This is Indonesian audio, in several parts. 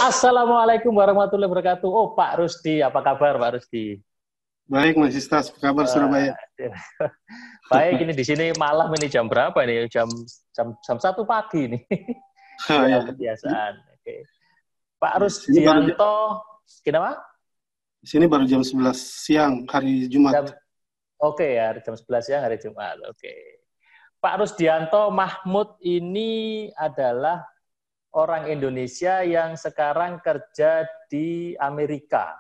Assalamualaikum warahmatullahi wabarakatuh. Oh, Pak Rusdi, apa kabar Pak Rusdi? Baik, Mas Istas, apa kabar Surabaya? Baik, ini di sini malam ini jam berapa nih? Jam 1 pagi nih. Ah, Ya, ya. kebiasaan. Oke. Pak Ya, Rusdianto, kenapa? di sini baru jam 11 siang hari Jumat. Oke ya, jam 11 siang hari Jumat. Oke. Pak Rusdianto Mahmud ini adalah orang Indonesia yang sekarang kerja di Amerika.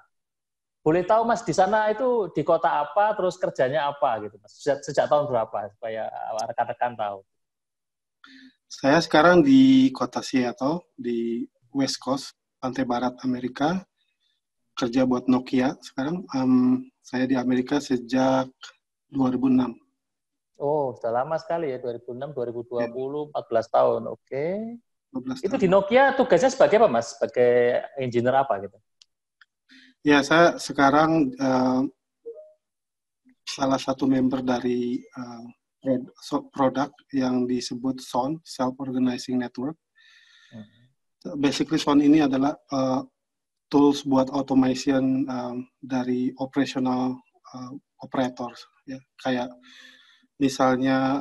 Boleh tahu Mas di sana itu di kota apa, terus kerjanya apa gitu Mas? Sejak tahun berapa supaya rekan-rekan tahu. Saya sekarang di kota Seattle, di West Coast, pantai barat Amerika, kerja buat Nokia. Sekarang saya di Amerika sejak 2006. Oh, sudah lama sekali ya, 2006, 2020, Ya, 14 tahun. Oke. 12 Itu di tahun. Nokia tugasnya sebagai apa Mas? Sebagai engineer apa gitu? Ya, saya sekarang salah satu member dari produk yang disebut SON, Self-Organizing Network. Basically, SON ini adalah tools buat automation dari operational operators. Ya. Kayak misalnya,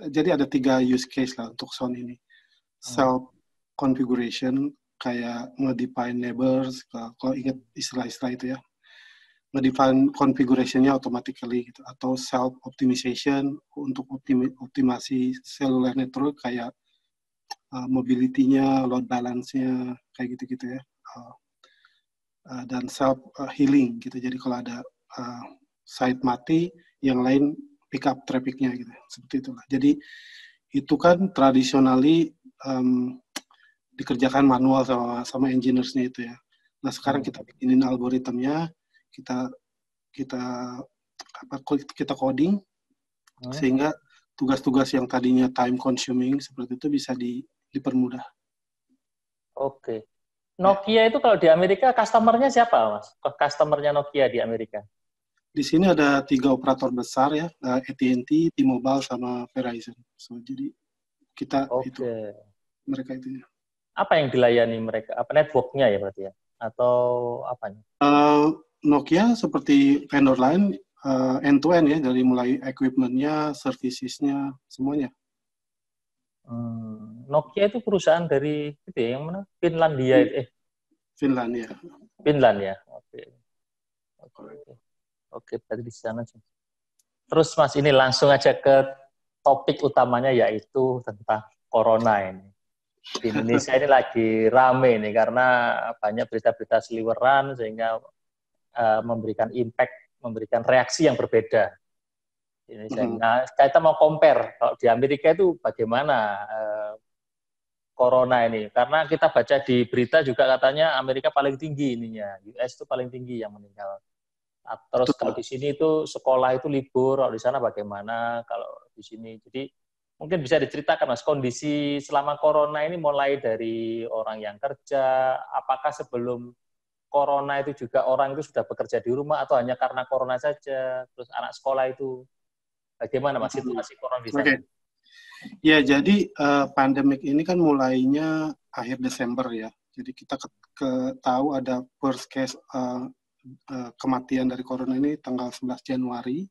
jadi ada 3 use case lah untuk SON ini. Self-configuration, kayak nge-define neighbors, kalau ingat istilah-istilah itu ya. Nge-define configuration-nya automatically gitu. Atau self-optimization untuk optimasi cellular network kayak mobility-nya, load balance-nya, kayak gitu-gitu ya. Dan self-healing gitu. Jadi kalau ada site mati, yang lain pick up traffic-nya gitu. Seperti itulah. Jadi itu kan traditionally dikerjakan manual sama engineers-nya itu ya. Nah sekarang kita bikinin algoritmnya, kita coding sehingga tugas-tugas yang tadinya time consuming seperti itu bisa dipermudah. Oke. Nokia itu kalau di Amerika customer-nya siapa Mas? Customer-nya Nokia di Amerika? Di sini ada 3 operator besar ya, AT&T, T-Mobile, sama Verizon. So, jadi kita itu mereka itu. Apa yang dilayani mereka? Apa network-nya ya berarti ya? Atau apanya? Nokia seperti vendor lain end-to-end ya, dari mulai equipment-nya, services-nya, semuanya. Nokia itu perusahaan dari itu ya, yang mana? Finlandia itu. Finlandia. Finland ya. Oke, berarti di sana. Terus Mas ini langsung aja ke topik utamanya yaitu tentang corona ini. Di Indonesia ini lagi rame nih karena banyak berita-berita seliweran sehingga memberikan impact, memberikan reaksi yang berbeda. Nah, kita mau compare kalau di Amerika itu bagaimana corona ini, karena kita baca di berita juga katanya Amerika paling tinggi ininya, US itu paling tinggi yang meninggal. Terus kalau di sini itu sekolah itu libur, kalau di sana bagaimana kalau di sini. Jadi mungkin bisa diceritakan Mas, kondisi selama corona ini mulai dari orang yang kerja, apakah sebelum corona itu juga orang itu sudah bekerja di rumah atau hanya karena corona saja, terus anak sekolah itu bagaimana Mas situasi corona di sana? Ya, jadi pandemik ini kan mulainya akhir Desember ya. Jadi kita tahu ada first case kematian dari corona ini tanggal 11 Januari.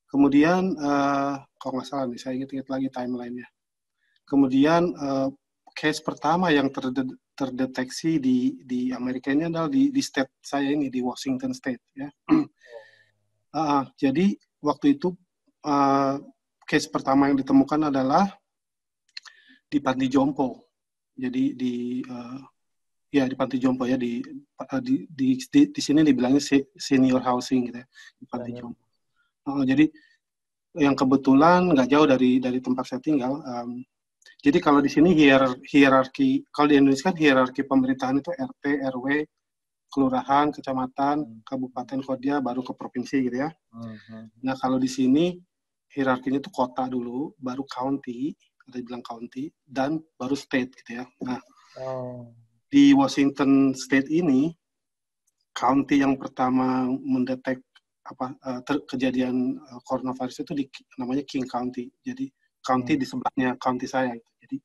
Kemudian, kalau nggak salah nih, saya ingat lagi timeline-nya. Kemudian case pertama yang terdeteksi di Amerika ini adalah di state saya ini, di Washington State ya. Jadi waktu itu case pertama yang ditemukan adalah di Panti Jompo. Jadi di Panti Jompo ya, di sini dibilangnya senior housing gitu ya, di Panti Jompo. Jadi yang kebetulan nggak jauh dari tempat saya tinggal. Jadi kalau di sini hierarki, kalau di Indonesia kan hierarki pemerintahan itu RT, RW, kelurahan, kecamatan, kabupaten, kota, baru ke provinsi gitu ya. Nah kalau di sini hierarkinya itu kota dulu, baru county, ada bilang county, dan baru state gitu ya. Nah di Washington State ini, county yang pertama mendetek kejadian coronavirus itu namanya King County. Jadi county di sebelahnya county saya. Jadi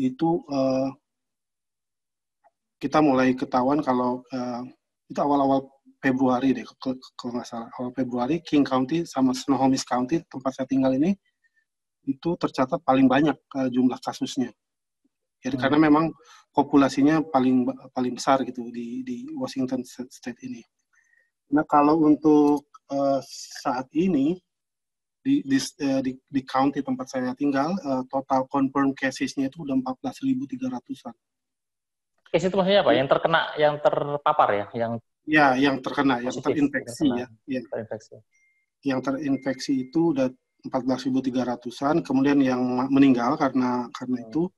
itu kita mulai ketahuan kalau itu awal-awal Februari deh, kalau nggak salah. Awal Februari, King County sama Snohomish County, tempat saya tinggal ini, itu tercatat paling banyak jumlah kasusnya. Jadi karena memang populasinya paling besar gitu di Washington State ini. Nah kalau untuk saat ini di county tempat saya tinggal, total confirmed cases-nya itu udah 14.300-an. Case itu maksudnya apa? Yang terkena, yang terpapar ya? Yang terkena, yang terinfeksi ya. Terinfeksi. Yang terinfeksi itu udah 14.300-an, kemudian yang meninggal karena itu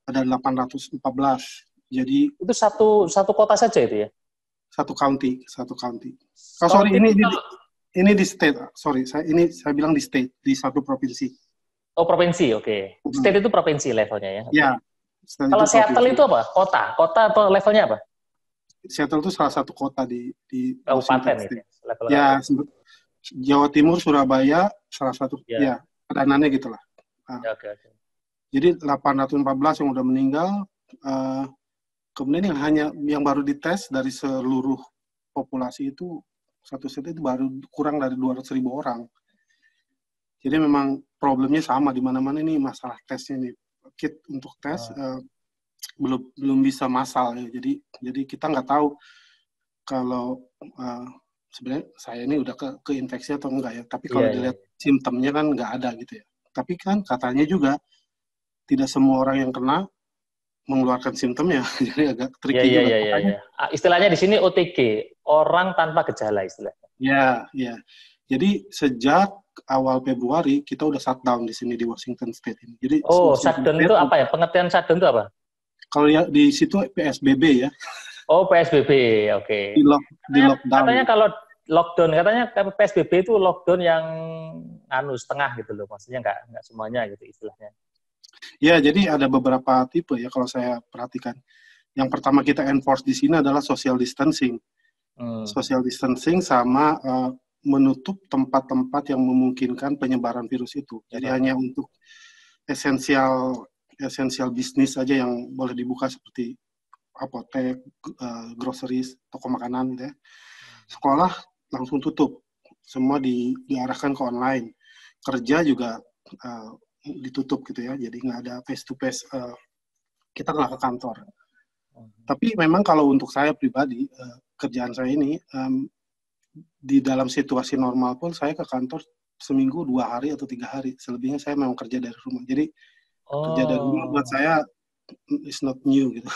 ada 814. Jadi itu satu kota saja itu ya? Satu county. Oh sorry, ini di state. Sorry, saya bilang di state, di satu provinsi. Oh provinsi, oke. State itu provinsi levelnya ya? Okay. Ya. Kalau Seattle itu apa? Kota atau levelnya apa? Seattle itu salah satu kota di Kabupaten itu. Ya, Jawa Timur, Surabaya, salah satu, ya pedanannya gitulah. Oke. Jadi 814 yang udah meninggal, kemudian yang baru dites dari seluruh populasi itu, satu set itu baru kurang dari 200.000 orang. Jadi memang problemnya sama di mana-mana ini masalah tesnya nih. Kit untuk tes belum bisa massal ya. Jadi kita nggak tahu kalau sebenarnya saya ini udah keinfeksi atau enggak ya. Tapi kalau dilihat simptomnya kan nggak ada gitu ya. Tapi kan katanya juga tidak semua orang yang kena mengeluarkan simptomnya. Jadi agak tricky juga. Iya. Istilahnya di sini OTG, orang tanpa gejala istilahnya. Ya. Jadi sejak awal Februari kita udah shutdown di sini di Washington State ini. Jadi shutdown itu apa ya? Pengertian shutdown itu apa? Kalau ya di situ PSBB ya. Oh, PSBB, oke. Di lockdown. Katanya kalau lockdown, katanya PSBB itu lockdown yang setengah gitu loh. Maksudnya nggak semuanya gitu istilahnya. Ya, jadi ada beberapa tipe ya kalau saya perhatikan. Yang pertama kita enforce di sini adalah social distancing. Social distancing sama menutup tempat-tempat yang memungkinkan penyebaran virus itu. Jadi hanya untuk esensial bisnis aja yang boleh dibuka seperti apotek, groceries, toko makanan gitu ya. Sekolah langsung tutup. Semua diarahkan ke online. Kerja juga ditutup gitu ya. Jadi nggak ada face to face, kita nggak ke kantor. Tapi memang kalau untuk saya pribadi, kerjaan saya ini di dalam situasi normal pun saya ke kantor seminggu 2 hari atau 3 hari. Selebihnya saya memang kerja dari rumah. Jadi kerja dari rumah buat saya is not new gitu.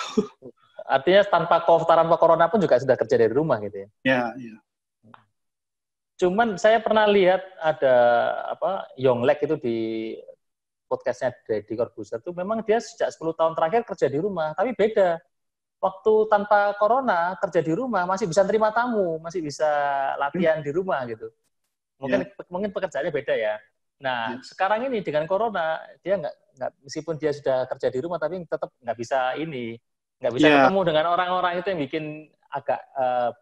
Artinya tanpa corona pun juga sudah kerja dari rumah gitu ya? Ya. Cuman saya pernah lihat ada Yonglek itu di podcastnya Deddy Corbuzier itu memang dia sejak 10 tahun terakhir kerja di rumah, tapi beda. Waktu tanpa corona kerja di rumah masih bisa terima tamu, masih bisa latihan di rumah gitu. Mungkin pekerjaannya beda ya. Nah, sekarang ini dengan corona dia nggak meskipun dia sudah kerja di rumah tapi tetap nggak bisa ketemu dengan orang-orang itu yang bikin agak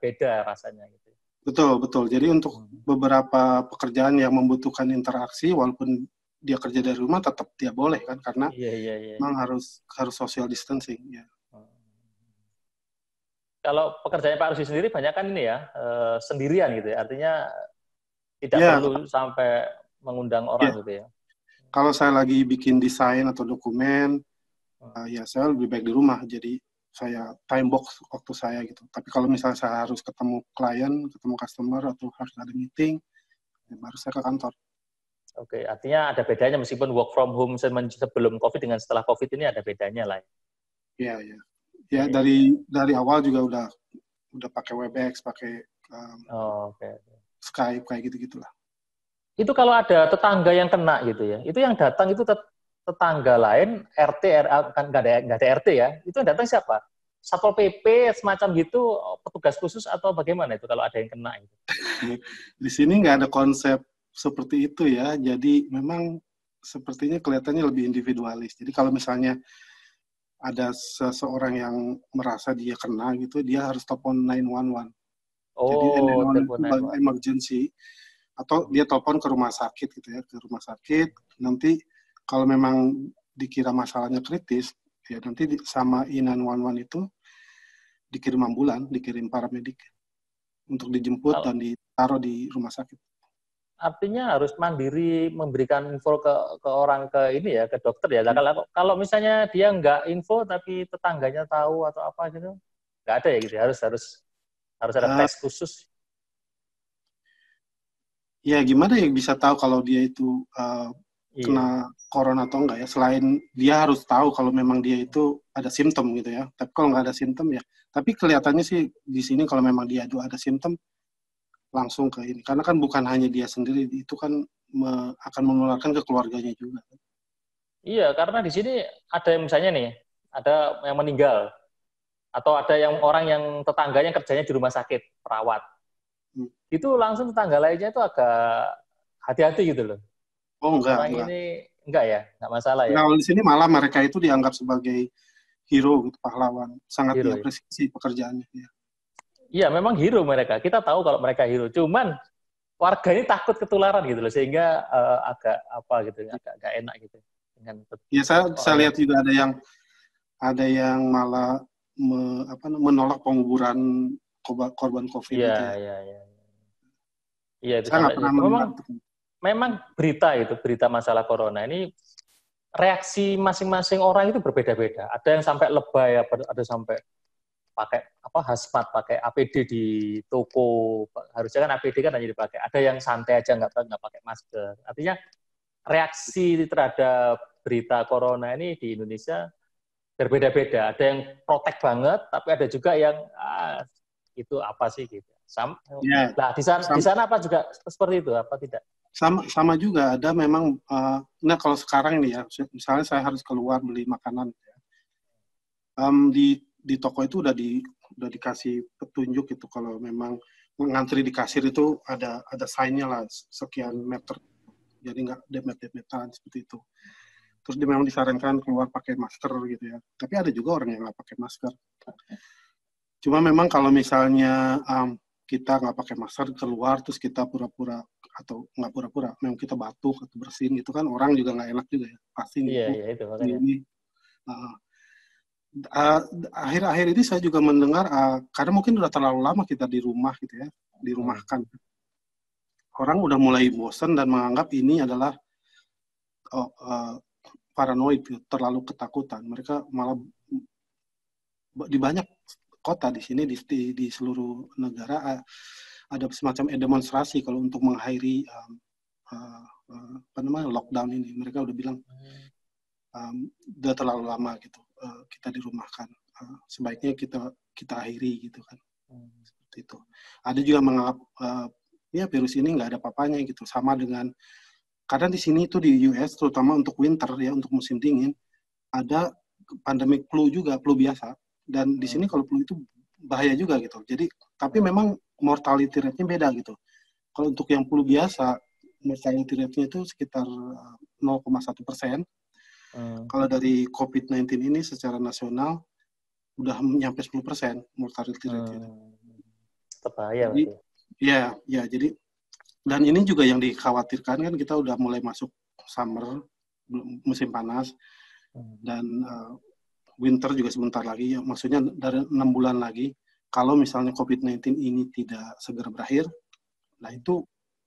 beda rasanya gitu. Betul. Jadi untuk beberapa pekerjaan yang membutuhkan interaksi walaupun dia kerja dari rumah tetap dia boleh kan karena memang harus social distancing ya. Kalau pekerjaannya Pak Rusdi sendiri banyak kan ini ya sendirian gitu ya, artinya tidak perlu sampai mengundang orang gitu ya. Kalau saya lagi bikin desain atau dokumen, ya saya lebih baik di rumah. Jadi saya time box waktu saya gitu. Tapi kalau misalnya saya harus ketemu klien, ketemu customer atau harus ada meeting, ya baru saya ke kantor. Oke, artinya ada bedanya meskipun work from home sebelum COVID dengan setelah COVID ini ada bedanya lah. Iya. Ya dari awal juga udah pakai Webex, pakai Skype kayak gitu-gitulah. Itu kalau ada tetangga yang kena gitu ya, itu yang datang itu tetangga lain, RT, kan nggak ada RT ya, itu yang datang siapa? Satpol PP semacam gitu, petugas khusus atau bagaimana itu kalau ada yang kena itu? Di sini nggak ada konsep seperti itu ya, jadi memang sepertinya kelihatannya lebih individualis. Jadi kalau misalnya ada seseorang yang merasa dia kena gitu, dia harus telepon 911. Jadi 911 itu emergency. Atau dia telepon ke rumah sakit gitu ya, ke rumah sakit. Nanti kalau memang dikira masalahnya kritis, ya nanti sama 911 itu dikirim ambulan, dikirim paramedik untuk dijemput dan ditaruh di rumah sakit. Artinya harus mandiri memberikan info ke orang, ke ini ya, ke dokter ya. Kalau misalnya dia nggak info tapi tetangganya tahu atau apa gitu, nggak ada ya gitu. Harus ada tes khusus. Ya gimana ya bisa tahu kalau dia itu kena corona atau enggak ya, selain dia harus tahu kalau memang dia itu ada simptom gitu ya. Tapi kalau nggak ada simptom ya, tapi kelihatannya sih di sini kalau memang dia ada simptom langsung ke ini, karena kan bukan hanya dia sendiri, itu kan akan menularkan ke keluarganya juga. Iya, karena di sini ada yang misalnya nih, ada yang meninggal, atau ada yang orang yang tetangganya kerjanya di rumah sakit, perawat. Itu langsung tetangga lainnya itu agak hati-hati gitu loh. Oh enggak. Ini enggak ya, enggak masalah ya. Kalau di sini malah mereka itu dianggap sebagai hero, gitu, pahlawan, sangat hero, diapresiasi pekerjaannya. Ya. Iya, memang hero mereka. Kita tahu kalau mereka hero. Cuman warga ini takut ketularan gitu loh, sehingga agak apa gitu, agak enak gitu. Ya saya lihat juga ada yang malah menolak penguburan korban COVID. Iya, gitu ya. Iya, itu saya nggak pernah memang berita masalah corona ini reaksi masing-masing orang itu berbeda-beda. Ada yang sampai lebay, ada sampai pakai hazmat, pakai APD di toko. Harusnya kan APD kan hanya dipakai. Ada yang santai aja nggak pakai masker. Artinya reaksi terhadap berita corona ini di Indonesia berbeda-beda. Ada yang protek banget, tapi ada juga yang itu apa sih gitu. Nah di sana apa juga seperti itu apa tidak? Sama juga, ada memang. Nah kalau sekarang ini ya, misalnya saya harus keluar beli makanan. Di toko itu udah dikasih petunjuk itu kalau memang ngantri di kasir itu ada sign-nya lah sekian meter, jadi nggak demet-demetan seperti itu. Terus dia memang disarankan keluar pakai masker gitu ya. Tapi ada juga orang yang nggak pakai masker. Cuma memang kalau misalnya kita nggak pakai masker keluar terus kita pura-pura atau nggak pura-pura, memang kita batuk atau bersin itu kan orang juga nggak enak juga ya, pasti. Iya itu makanya. Akhir-akhir ini saya juga mendengar karena mungkin udah terlalu lama kita di rumah gitu ya, dirumahkan. Orang udah mulai bosan dan menganggap ini adalah paranoid, terlalu ketakutan. Mereka malah di banyak kota di sini di seluruh negara ada semacam demonstrasi kalau untuk mengakhiri lockdown ini. Mereka udah bilang udah terlalu lama gitu kita dirumahkan, sebaiknya kita akhiri gitu kan. Seperti itu. Ada juga menganggap ya virus ini nggak ada apa-apanya gitu, sama dengan karena di sini itu di US terutama untuk winter ya, untuk musim dingin ada pandemik flu juga, flu biasa, dan di sini kalau flu itu bahaya juga gitu. Jadi tapi memang mortality rate-nya beda gitu. Kalau untuk yang flu biasa mortality rate-nya itu sekitar 0,1%. Kalau dari COVID-19 ini secara nasional udah nyampe 10% mortality rate-nya. Bahaya. Ya, jadi dan ini juga yang dikhawatirkan kan, kita udah mulai masuk summer, musim panas, dan winter juga sebentar lagi. Maksudnya dari 6 bulan lagi, kalau misalnya COVID-19 ini tidak segera berakhir, nah itu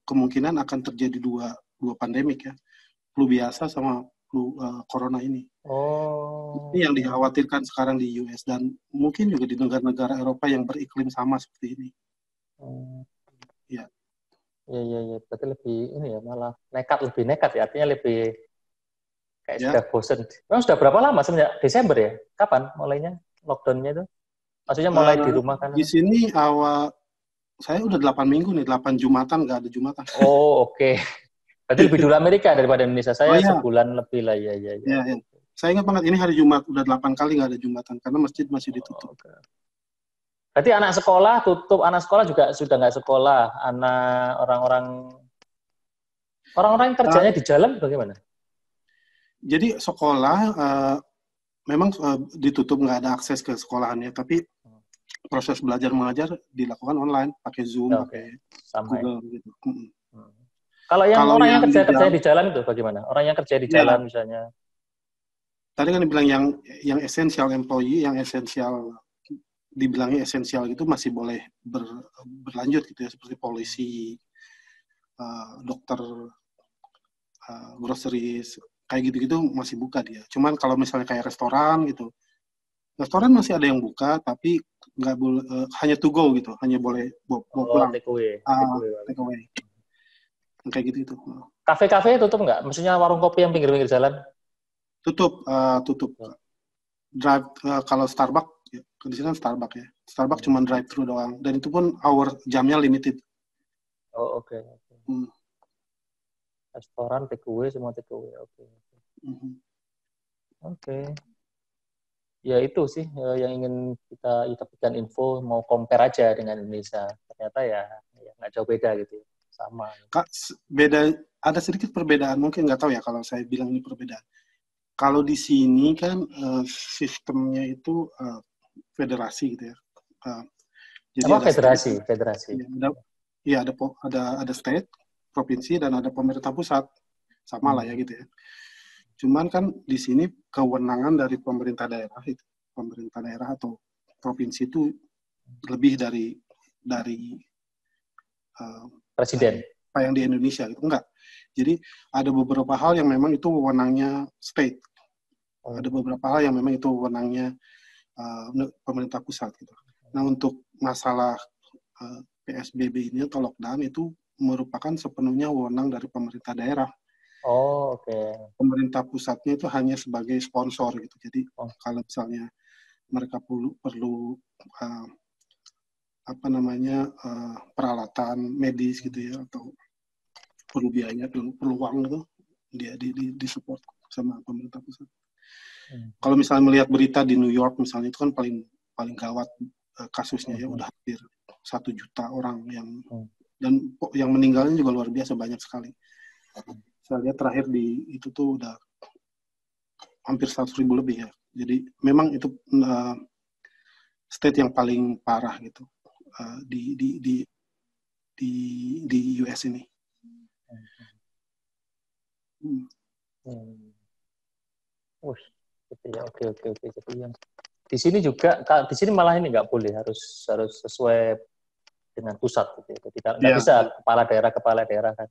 kemungkinan akan terjadi dua pandemik ya, flu biasa sama flu corona ini. Ini yang dikhawatirkan sekarang di US dan mungkin juga di negara-negara Eropa yang beriklim sama seperti ini. Ya. Iya. Berarti lebih ini ya, malah lebih nekat ya, artinya lebih kayak sudah bosen. Memang sudah berapa lama semenjak Desember ya? Kapan mulainya lockdown-nya itu? Maksudnya mulai di rumah kan? Di sini saya udah 8 minggu nih, 8 Jumatan, nggak ada Jumatan. Oh, oke. Berarti lebih dulu Amerika daripada Indonesia. Saya sebulan lebih lah, ya. Saya ingat banget, ini hari Jumat, udah 8 kali nggak ada Jumatan, karena masjid masih ditutup. Okay. Berarti anak sekolah tutup, anak sekolah juga sudah nggak sekolah, anak orang-orang yang kerjanya di jalan bagaimana? Jadi sekolah memang ditutup, nggak ada akses ke sekolahannya, tapi proses belajar mengajar dilakukan online, pakai Zoom, pakai Google gitu. Kalau orang yang kerja di jalan itu bagaimana? Orang yang kerja di jalan misalnya? Tadi kan dibilang yang essential employee, yang essential dibilangnya esensial gitu masih boleh berlanjut gitu ya, seperti polisi, dokter, groceries, kayak gitu-gitu masih buka dia. Cuman kalau misalnya kayak restoran gitu, restoran masih ada yang buka, tapi nggak boleh, hanya to go gitu, hanya boleh bawa pulang. take away. Take away. Kayak gitu itu. Kafe-kafe tutup nggak? Maksudnya warung kopi yang pinggir-pinggir jalan? Tutup. Drive, kalau Starbucks, ya, di sini kan Starbucks ya. Starbucks cuma drive thru doang, dan itu pun jamnya limited. Oh, oke. Restoran take away, semua take away. Oke. Ya itu sih yang ingin kita dapatkan info, mau compare aja dengan Indonesia. Ternyata ya nggak jauh beda gitu, sama. Kak, ada sedikit perbedaan, mungkin nggak tahu ya kalau saya bilang ini perbedaan. Kalau di sini kan sistemnya itu federasi gitu ya. Jadi apa federasi? Federasi. Iya, ada state, provinsi, dan ada pemerintah pusat. Sama lah ya gitu ya. Cuman kan di sini kewenangan dari pemerintah daerah atau provinsi itu lebih dari presiden. Apa yang di Indonesia gitu, enggak. Jadi ada beberapa hal yang memang itu wewenangnya state. Ada beberapa hal yang memang itu wewenangnya pemerintah pusat gitu. Nah, untuk masalah PSBB ini atau lockdown itu merupakan sepenuhnya wewenang dari pemerintah daerah. Oh, oke. Pemerintah pusatnya itu hanya sebagai sponsor gitu. Jadi kalau misalnya mereka perlu peralatan medis gitu ya, atau perlu biaya, perlu uang gitu, dia di support sama pemerintah pusat. Kalau misalnya melihat berita di New York misalnya, itu kan paling gawat kasusnya ya, udah hampir 1 juta orang dan yang meninggalnya juga luar biasa banyak sekali. Saya lihat terakhir itu tuh udah hampir 100.000 lebih ya. Jadi memang itu state yang paling parah gitu di US ini. Gitu ya. Oke. Jadi yang di sini juga, di sini malah ini nggak boleh, harus sesuai dengan pusat gitu ya. Jadi nggak bisa kepala daerah kan.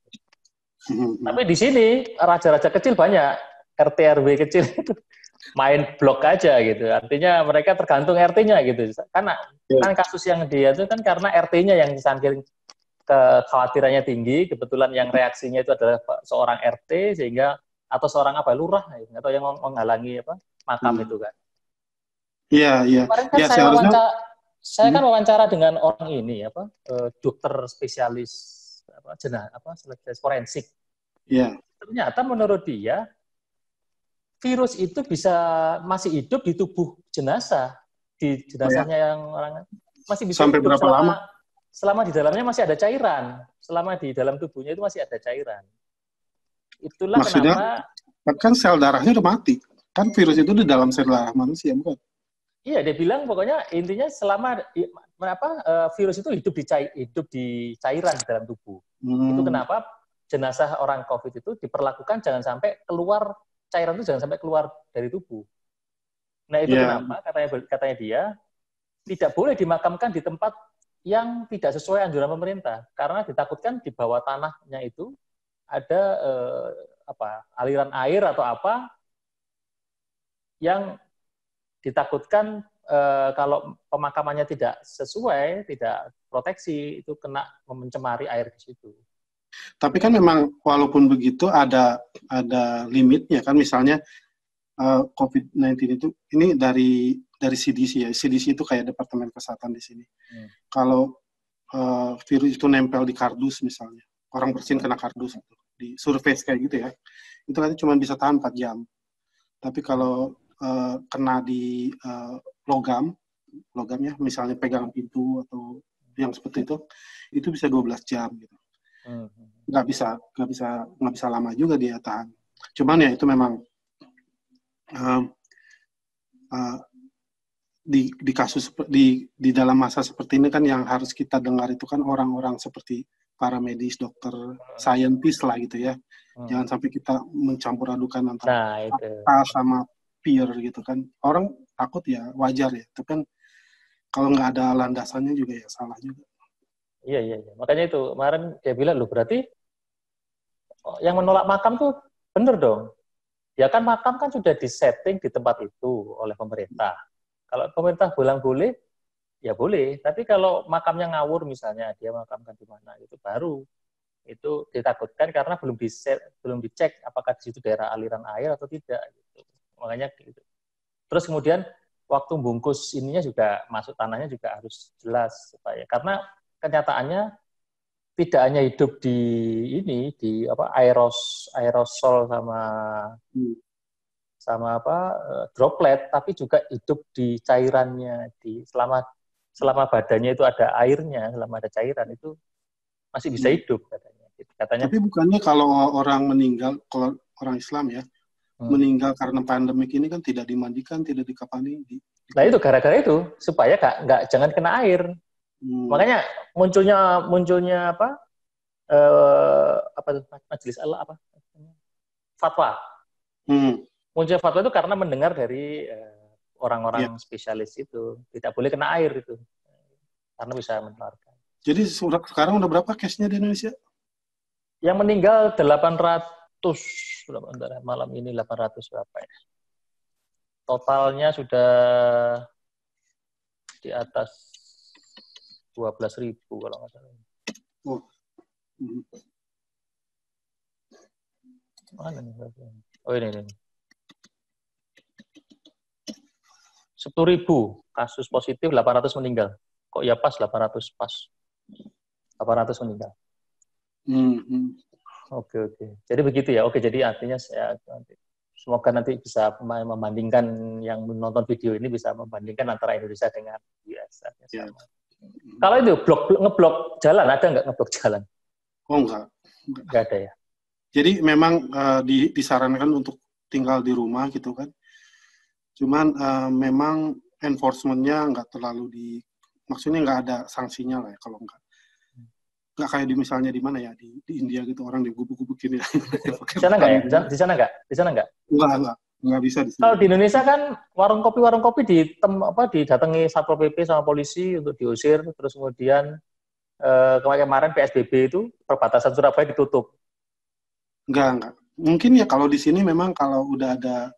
Tapi di sini raja-raja kecil banyak, RT RW kecil itu main blok aja gitu. Artinya mereka tergantung RT-nya gitu. Karena kan kasus yang dia itu kan karena RT-nya yang saking kekhawatirannya tinggi, kebetulan yang reaksinya itu adalah seorang RT sehingga atau seorang lurah atau yang menghalangi makam itu kan. Iya. Kemarin kan saya kan wawancara dengan orang ini dokter spesialis spesialis forensik. Iya. Ternyata menurut dia virus itu masih hidup di tubuh jenazah, di jenazahnya yang orang masih bisa sampai hidup berapa lama? Selama di dalamnya masih ada cairan, selama di dalam tubuhnya itu masih ada cairan. Itulah maksudnya, kenapa kan sel darahnya udah mati. Kan virus itu di dalam sel darah manusia, bukan? Iya, dia bilang pokoknya intinya selama virus itu hidup di cairan di dalam tubuh. Itu kenapa jenazah orang COVID itu diperlakukan jangan sampai keluar, cairan itu jangan sampai keluar dari tubuh. Nah, itu kenapa katanya dia tidak boleh dimakamkan di tempat yang tidak sesuai anjuran pemerintah, karena ditakutkan di bawah tanahnya itu ada aliran air atau apa yang ditakutkan kalau pemakamannya tidak sesuai, tidak proteksi, itu kena mencemari air di situ. Tapi kan memang walaupun begitu ada limitnya kan, misalnya COVID-19 itu ini dari CDC ya. CDC itu kayak Departemen Kesehatan di sini. Kalau virus itu nempel di kardus misalnya, orang bersin kena kardus gitu, di surface kayak gitu ya, itu kan cuma bisa tahan 4 jam. Tapi kalau kena di logamnya, misalnya pegang pintu atau yang seperti itu bisa 12 jam gitu. Nggak bisa lama juga dia tahan. Cuman ya itu memang di kasus di dalam masa seperti ini kan yang harus kita dengar itu kan orang-orang seperti para medis, dokter, saintis lah gitu ya. Jangan sampai kita mencampur adukan antara fakta sama peer gitu kan. Orang takut ya wajar ya. Tapi kan kalau nggak ada landasannya juga ya salah juga. Iya. Makanya itu kemarin dia bilang, loh berarti yang menolak makam tuh bener dong. Ya kan makam kan sudah disetting di tempat itu oleh pemerintah. Kalau pemerintah bilang boleh, ya boleh. Tapi kalau makamnya ngawur misalnya, dia makamkan di mana, itu baru. Itu ditakutkan karena belum dicek apakah di situ daerah aliran air atau tidak. Gitu. Makanya gitu. Terus kemudian waktu bungkus ininya juga, masuk tanahnya juga harus jelas. Supaya, karena kenyataannya tidak hanya hidup di ini, di apa aerosol sama droplet, tapi juga hidup di cairannya, selama badannya itu ada airnya, selama ada cairan itu masih bisa hidup katanya. Tapi bukannya kalau orang meninggal, kalau orang Islam ya, meninggal karena pandemik ini kan tidak dimandikan, tidak dikafani. Nah itu gara-gara itu supaya jangan kena air. Makanya munculnya majelis Allah fatwa. Muncul fatwa itu karena mendengar dari orang-orang spesialis itu tidak boleh kena air itu karena bisa menularkan. Jadi sekarang udah berapa case-nya di Indonesia? Yang meninggal 800 malam ini 800 berapa ya? Totalnya sudah di atas 12.000 kalau nggak salah. Mana nih? Oh ini. 10.000 kasus positif, 800 meninggal. Kok ya pas 800 pas. 800 meninggal. Oke. Jadi begitu ya. Oke, jadi artinya semoga nanti bisa membandingkan, yang menonton video ini bisa membandingkan antara Indonesia dengan US. Ya. Kalau itu ngeblok jalan, ada nggak ngeblok jalan? Oh enggak. Nggak ada ya. Jadi memang disarankan untuk tinggal di rumah gitu kan. Cuman memang enforcement-nya nggak terlalu maksudnya nggak ada sanksinya lah ya kalau nggak kayak misalnya di mana ya, di India gitu, orang digubuk-gubukin ya. Di sana nggak ya? Di sana nggak? Nggak bisa di sini. Kalau di Indonesia kan warung kopi didatangi Satpol PP sama polisi untuk diusir, terus kemudian kemarin PSBB itu perbatasan Surabaya ditutup. Enggak. Mungkin ya kalau di sini memang kalau udah ada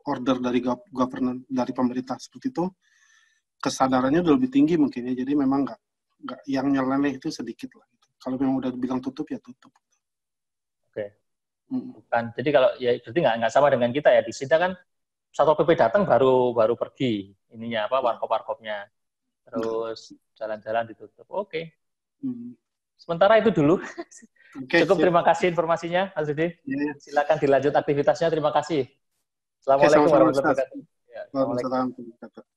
order dari government, dari pemerintah seperti itu, kesadarannya udah lebih tinggi mungkin ya. Jadi memang nggak yang nyeleneh itu sedikit lah. Gitu. Kalau memang udah bilang tutup ya tutup. Oke. Bukan. Jadi kalau ya berarti nggak sama dengan kita ya. Di sini kan Satpol PP datang baru pergi ininya warkop-warkopnya. Terus jalan-jalan ditutup. Oke. Sementara itu dulu. Cukup, terima kasih informasinya, Mas Didi. Silakan dilanjut aktivitasnya. Terima kasih. Assalamualaikum warahmatullahi wabarakatuh. Waalaikumsalam.